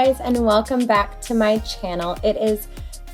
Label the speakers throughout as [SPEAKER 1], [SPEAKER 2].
[SPEAKER 1] guys, and welcome back to my channel. It is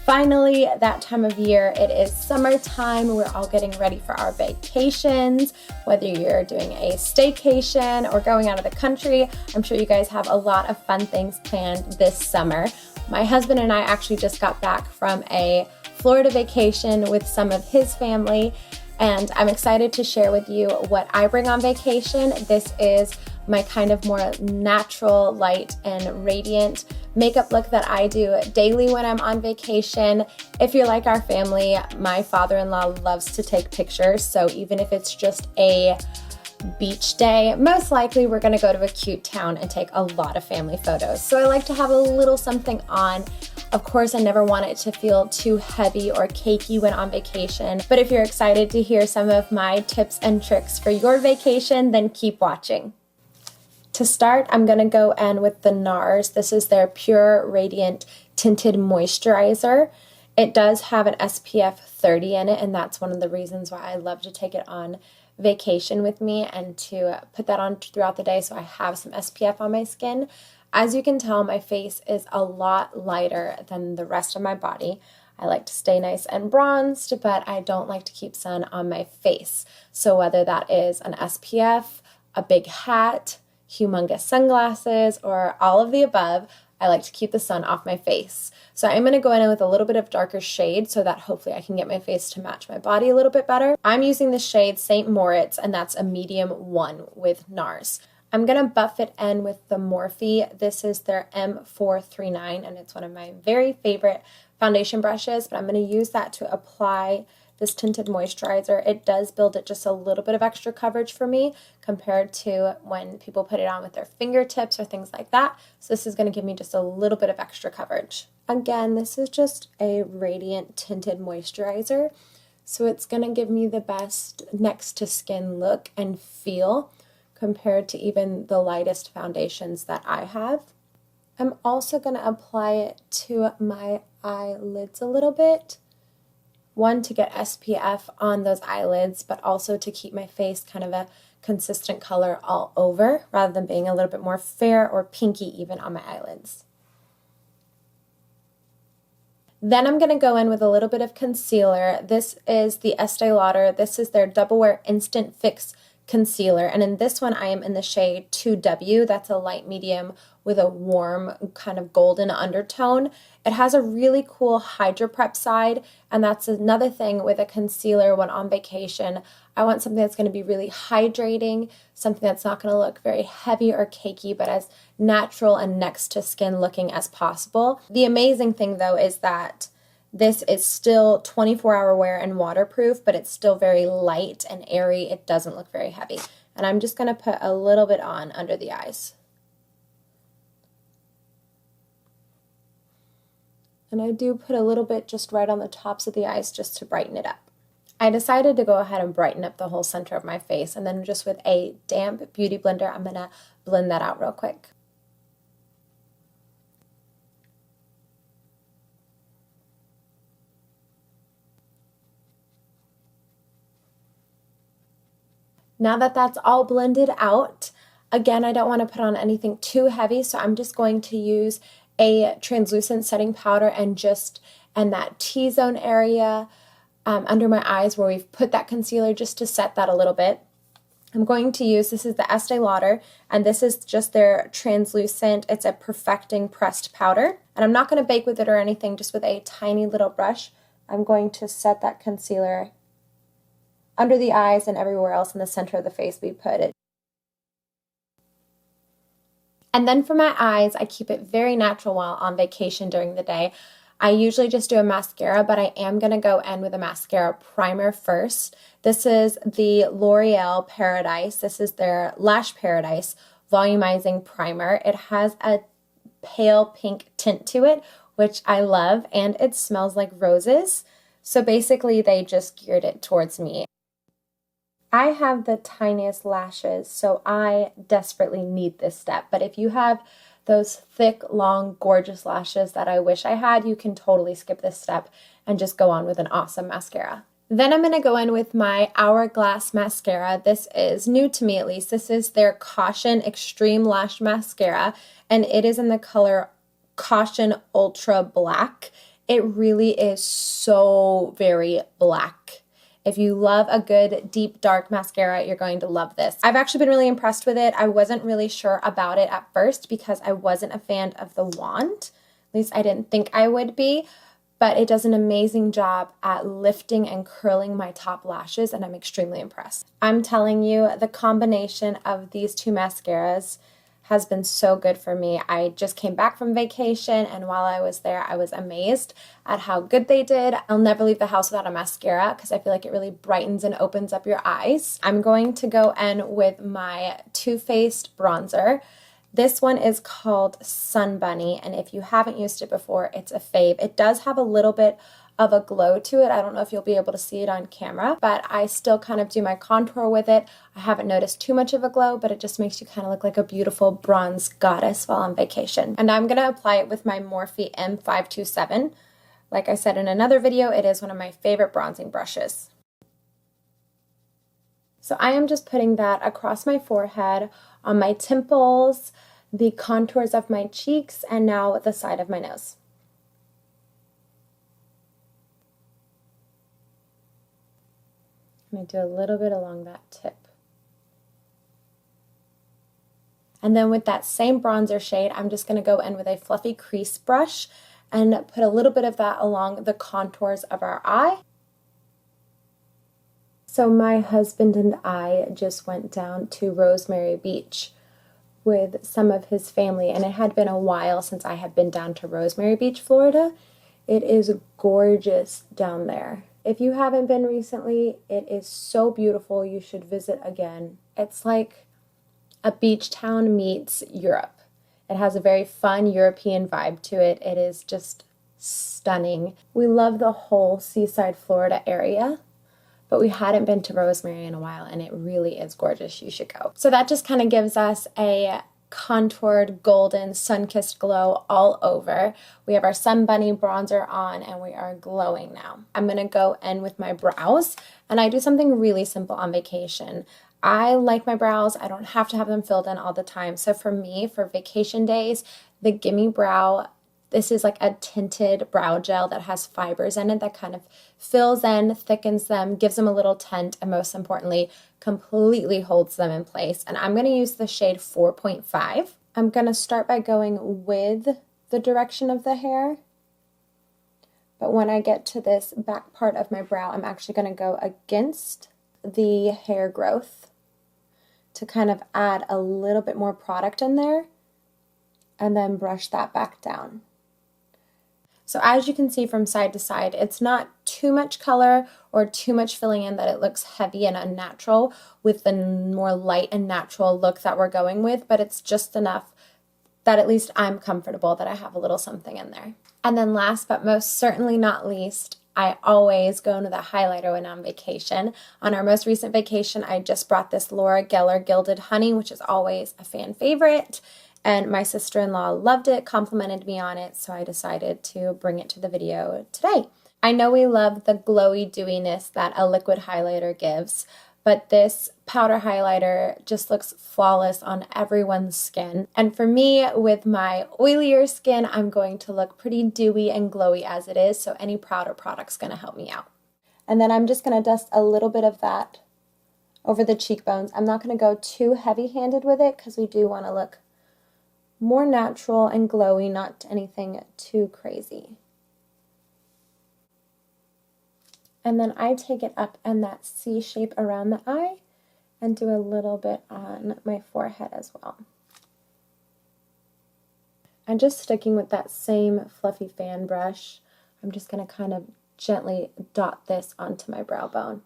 [SPEAKER 1] finally that time of year. It is summertime. We're all getting ready for our vacations, whether you're doing a staycation or going out of the country. I'm sure you guys have a lot of fun things planned this summer. My husband and I actually just got back from a Florida vacation with some of his family, and I'm excited to share with you what I bring on vacation. This is my kind of more natural, light, and radiant makeup look that I do daily when I'm on vacation. If you're like our family, my father-in-law loves to take pictures, so even if it's just a beach day, most likely we're gonna go to a cute town and take a lot of family photos. So I like to have a little something on. Of course, I never want it to feel too heavy or cakey when on vacation, but if you're excited to hear some of my tips and tricks for your vacation, then keep watching. To start, I'm going to go in with the NARS. This is their Pure Radiant Tinted Moisturizer. It does have an SPF 30 in it, and that's one of the reasons why I love to take it on vacation with me and to put that on throughout the day so I have some SPF on my skin. As you can tell, my face is a lot lighter than the rest of my body. I like to stay nice and bronzed, but I don't like to keep sun on my face. So whether that is an SPF, a big hat, humongous sunglasses, or all of the above, I like to keep the sun off my face. So I'm going to go in with a little bit of darker shade so that hopefully I can get my face to match my body a little bit better. I'm using the shade St. Moritz, and that's a medium 1 with NARS. I'm going to buff it in with the Morphe. This is their M439, and it's one of my very favorite foundation brushes, but I'm going to use that to apply this tinted moisturizer. It does build it just a little bit of extra coverage for me compared to when people put it on with their fingertips or things like that. So this is going to give me just a little bit of extra coverage. Again, this is just a radiant tinted moisturizer, so it's going to give me the best next to skin look and feel compared to even the lightest foundations that I have. I'm also going to apply it to my eyelids a little bit. One, to get SPF on those eyelids, but also to keep my face kind of a consistent color all over, rather than being a little bit more fair or pinky even on my eyelids. Then I'm going to go in with a little bit of concealer. This is the Estee Lauder. This is their Double Wear Instant Fix Concealer, and in this one I am in the shade 2W. That's a light medium with a warm kind of golden undertone. It has a really cool Hydra prep side, and that's another thing with a concealer when on vacation. I want something that's going to be really hydrating, something that's not going to look very heavy or cakey, but as natural and next to skin looking as possible. The amazing thing though is that this is still 24-hour wear and waterproof, but it's still very light and airy. It doesn't look very heavy. And I'm just going to put a little bit on under the eyes. And I do put a little bit just right on the tops of the eyes just to brighten it up. I decided to go ahead and brighten up the whole center of my face, and then just with a damp beauty blender, I'm going to blend that out real quick. Now that that's all blended out, again, I don't want to put on anything too heavy, so I'm just going to use a translucent setting powder and just in that T-zone area under my eyes where we've put that concealer, just to set that a little bit. I'm going to use, this is the Estee Lauder, and this is just their translucent, it's a perfecting pressed powder. And I'm not going to bake with it or anything, just with a tiny little brush. I'm going to set that concealer under the eyes and everywhere else in the center of the face we put it. And then for my eyes, I keep it very natural while on vacation during the day. I usually just do a mascara, but I am going to go in with a mascara primer first. This is the L'Oreal Paradise. This is their Lash Paradise Volumizing Primer. It has a pale pink tint to it, which I love, and it smells like roses. So basically, they just geared it towards me. I have the tiniest lashes, so I desperately need this step. But if you have those thick, long, gorgeous lashes that I wish I had, you can totally skip this step and just go on with an awesome mascara. Then I'm going to go in with my Hourglass mascara. This is new to me, at least. This is their Caution Extreme Lash Mascara, and it is in the color Caution Ultra Black. It really is so very black. If you love a good deep dark mascara, you're going to love this. I've actually been really impressed with it. I wasn't really sure about it at first because I wasn't a fan of the wand. At least I didn't think I would be. But it does an amazing job at lifting and curling my top lashes, and I'm extremely impressed. I'm telling you, the combination of these two mascaras has been so good for me. I just came back from vacation, and while I was there, I was amazed at how good they did. I'll never leave the house without a mascara because I feel like it really brightens and opens up your eyes. I'm going to go in with my Too Faced bronzer. This one is called Sun Bunny, and if you haven't used it before, it's a fave. It does have a little bit of a glow to it. I don't know if you'll be able to see it on camera, but I still kind of do my contour with it. I haven't noticed too much of a glow, but it just makes you kind of look like a beautiful bronze goddess while on vacation. And I'm going to apply it with my Morphe M527. Like I said in another video, it is one of my favorite bronzing brushes. So I am just putting that across my forehead, on my temples, the contours of my cheeks, and now the side of my nose. I'm going to do a little bit along that tip. And then with that same bronzer shade, I'm just going to go in with a fluffy crease brush and put a little bit of that along the contours of our eye. So my husband and I just went down to Rosemary Beach with some of his family, and it had been a while since I had been down to Rosemary Beach, Florida. It is gorgeous down there. If you haven't been recently, it is so beautiful. You should visit again. It's like a beach town meets Europe. It has a very fun European vibe to it. It is just stunning. We love the whole seaside Florida area, but we hadn't been to Rosemary in a while, and it really is gorgeous. You should go. So that just kind of gives us a contoured, golden, sun-kissed glow all over. We have our Sun Bunny bronzer on, and we are glowing now. I'm going to go in with my brows, and I do something really simple on vacation. I like my brows. I don't have to have them filled in all the time. So for me, for vacation days, the Gimme Brow, this is like a tinted brow gel that has fibers in it that kind of fills in, thickens them, gives them a little tint, and most importantly, completely holds them in place. And I'm going to use the shade 4.5. I'm going to start by going with the direction of the hair. But when I get to this back part of my brow, I'm actually going to go against the hair growth to kind of add a little bit more product in there and then brush that back down. So as you can see from side to side, it's not too much color or too much filling in that it looks heavy and unnatural with the more light and natural look that we're going with, but it's just enough that at least I'm comfortable that I have a little something in there. And then last but most certainly not least, I always go into the highlighter when I'm on vacation. On our most recent vacation, I just brought this Laura Geller Gilded Honey, which is always a fan favorite. And my sister-in-law loved it, complimented me on it, so I decided to bring it to the video today. I know we love the glowy dewiness that a liquid highlighter gives, but this powder highlighter just looks flawless on everyone's skin. And for me, with my oilier skin, I'm going to look pretty dewy and glowy as it is, so any powder product's gonna help me out. And then I'm just gonna dust a little bit of that over the cheekbones. I'm not gonna go too heavy-handed with it because we do wanna look more natural and glowy, not anything too crazy. And then I take it up in that C shape around the eye and do a little bit on my forehead as well. And just sticking with that same fluffy fan brush, I'm just going to kind of gently dot this onto my brow bone.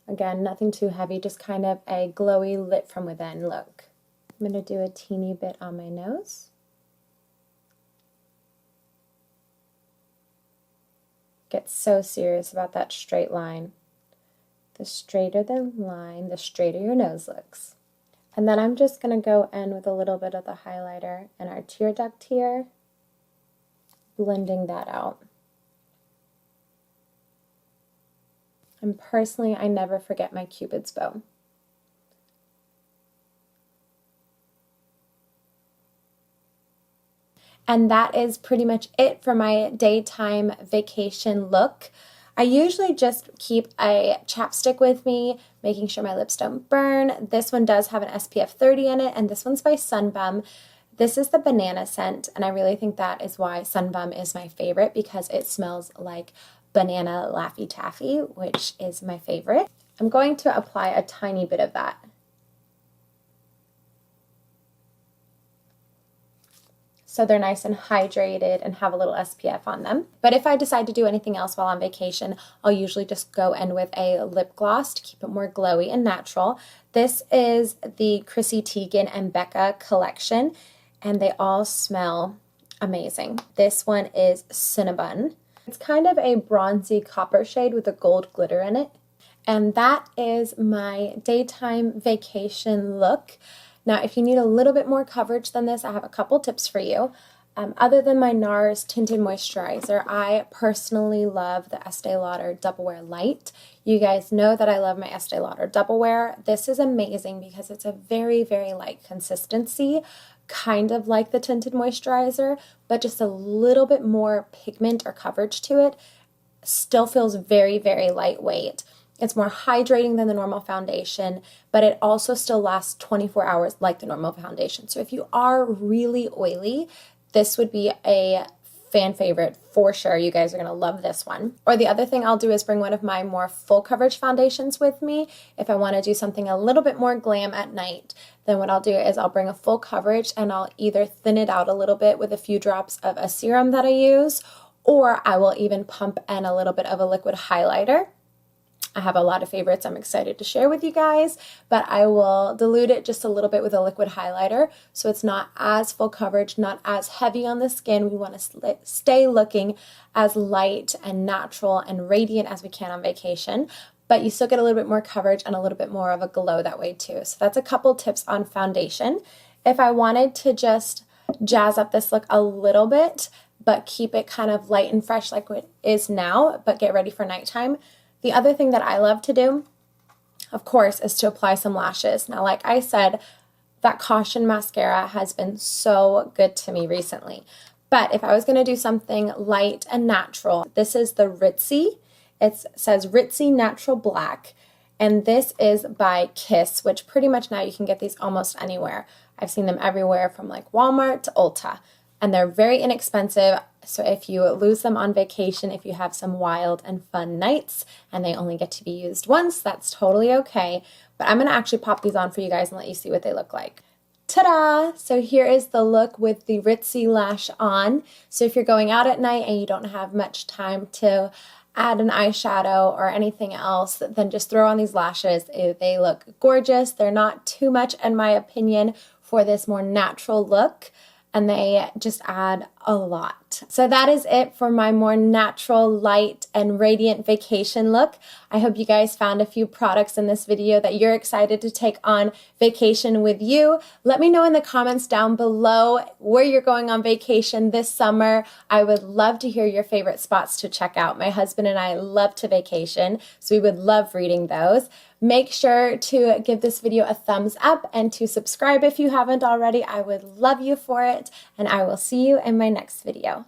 [SPEAKER 1] Again, nothing too heavy, just kind of a glowy lit from within look. I'm going to do a teeny bit on my nose. Get so serious about that straight line. The straighter the line, the straighter your nose looks. And then I'm just going to go in with a little bit of the highlighter in our tear duct here, blending that out. And personally, I never forget my Cupid's bow. And that is pretty much it for my daytime vacation look. I usually just keep a chapstick with me, making sure my lips don't burn. This one does have an SPF 30 in it, and this one's by Sunbum. This is the banana scent, and I really think that is why Sunbum is my favorite, because it smells like banana Laffy Taffy, which is my favorite. I'm going to apply a tiny bit of that. So they're nice and hydrated and have a little SPF on them. But if I decide to do anything else while on vacation, I'll usually just go in with a lip gloss to keep it more glowy and natural. This is the Chrissy Teigen and BECCA collection, and they all smell amazing. This one is Cinnabon. It's kind of a bronzy copper shade with a gold glitter in it. And that is my daytime vacation look. Now, if you need a little bit more coverage than this, I have a couple tips for you. Other than my NARS Tinted Moisturizer, I personally love the Estee Lauder Double Wear Light. You guys know that I love my Estee Lauder Double Wear. This is amazing because it's a very, very light consistency, kind of like the Tinted Moisturizer, but just a little bit more pigment or coverage to it. Still feels very, very lightweight. It's more hydrating than the normal foundation, but it also still lasts 24 hours like the normal foundation. So if you are really oily, this would be a fan favorite for sure. You guys are going to love this one. Or the other thing I'll do is bring one of my more full coverage foundations with me. If I want to do something a little bit more glam at night, then what I'll do is I'll bring a full coverage and I'll either thin it out a little bit with a few drops of a serum that I use, or I will even pump in a little bit of a liquid highlighter. I have a lot of favorites I'm excited to share with you guys, but I will dilute it just a little bit with a liquid highlighter so it's not as full coverage, not as heavy on the skin. We want to stay looking as light and natural and radiant as we can on vacation, but you still get a little bit more coverage and a little bit more of a glow that way too. So that's a couple tips on foundation. If I wanted to just jazz up this look a little bit, but keep it kind of light and fresh like it is now, but get ready for nighttime, the other thing that I love to do, of course, is to apply some lashes. Now, like I said, that Caution mascara has been so good to me recently. But if I was going to do something light and natural, this is the Ritzy. It says Ritzy Natural Black. And this is by Kiss, which pretty much now you can get these almost anywhere. I've seen them everywhere from like Walmart to Ulta. And they're very inexpensive. So if you lose them on vacation, if you have some wild and fun nights and they only get to be used once, that's totally okay. But I'm going to actually pop these on for you guys and let you see what they look like. Ta-da! So here is the look with the Ritzy lash on. So if you're going out at night and you don't have much time to add an eyeshadow or anything else, then just throw on these lashes. They look gorgeous. They're not too much, in my opinion, for this more natural look, and they just add a lot. So that is it for my more natural, light, and radiant vacation look. I hope you guys found a few products in this video that you're excited to take on vacation with you. Let me know in the comments down below where you're going on vacation this summer. I would love to hear your favorite spots to check out. My husband and I love to vacation, so we would love reading those. Make sure to give this video a thumbs up and to subscribe if you haven't already. I would love you for it, and I will see you in my next video.